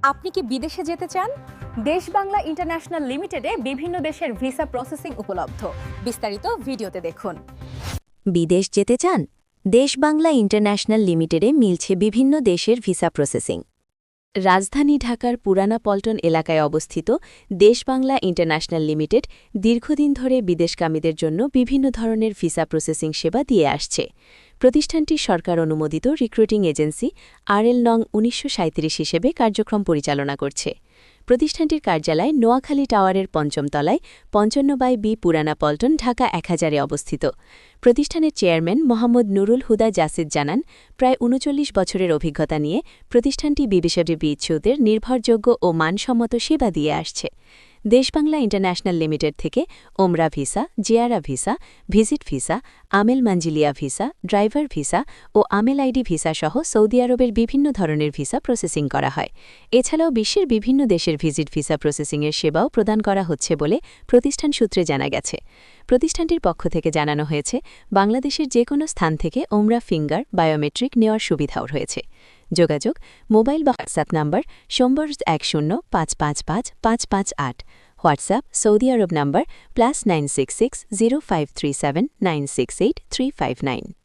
আপনি কি বিদেশে যেতে চান? দেশ বাংলা ইন্টারন্যাশনাল লিমিটেডে বিভিন্ন দেশের ভিসা প্রসেসিং উপলব্ধ। বিস্তারিত ভিডিওতে দেখুন। বিদেশ যেতে চান? দেশ বাংলা ইন্টারন্যাশনাল লিমিটেডে মিলছে বিভিন্ন দেশের ভিসা প্রসেসিং। রাজধানী ঢাকার পুরানা পল্টন এলাকায় অবস্থিত দেশ বাংলা ইন্টারন্যাশনাল লিমিটেড দীর্ঘদিন ধরে বিদেশগামীদের জন্য বিভিন্ন ধরনের ভিসা প্রসেসিং সেবা দিয়ে আসছে। প্রতিষ্ঠানটি সরকার অনুমোদিত রিক্রুটিং এজেন্সি RL নং ১৯৩৭ হিসেবে কার্যক্রম পরিচালনা করছে। প্রতিষ্ঠানটির কার্যালয় নোয়াখালী টাওয়ারের পঞ্চম তলায় ৫৫/B পুরানা পল্টন ঢাকা ১০০০-এ অবস্থিত। প্রতিষ্ঠানের চেয়ারম্যান মোহাম্মদ নুরুল হুদা জাসিদ জানান, প্রায় ৩৯ বছরের অভিজ্ঞতা নিয়ে প্রতিষ্ঠানটি বিদেশে ইচ্ছুকদের নির্ভরযোগ্য ও মানসম্মত সেবা দিয়ে আসছে। দেশ বাংলা ইন্টারন্যাশনাল লিমিটেড থেকে ওমরা ভিসা, জিয়ারা ভিসা, ভিজিট ভিসা, আমেল মাঞ্জিলিয়া ভিসা, ড্রাইভার ভিসা ও আমেল আইডি ভিসা সহ সৌদি আরবের বিভিন্ন ধরনের ভিসা প্রসেসিং করা হয়। এছাড়াও বিশ্বের বিভিন্ন দেশের ভিজিট ভিসা প্রসেসিংয়ের সেবাও প্রদান করা হচ্ছে বলে প্রতিষ্ঠান সূত্রে জানা গেছে। প্রতিষ্ঠানটির পক্ষ থেকে জানানো হয়েছে, বাংলাদেশের যে কোনো স্থান থেকে ওমরা ফিঙ্গার বায়োমেট্রিক নেওয়ার সুবিধাও রয়েছে। যোগাযোগ মোবাইল বা হোয়াটসঅ্যাপ নাম্বার ১০৫৫৫৫৫৮, হোয়াটসঅ্যাপ সৌদি আরব নাম্বার +966 0537 968 359।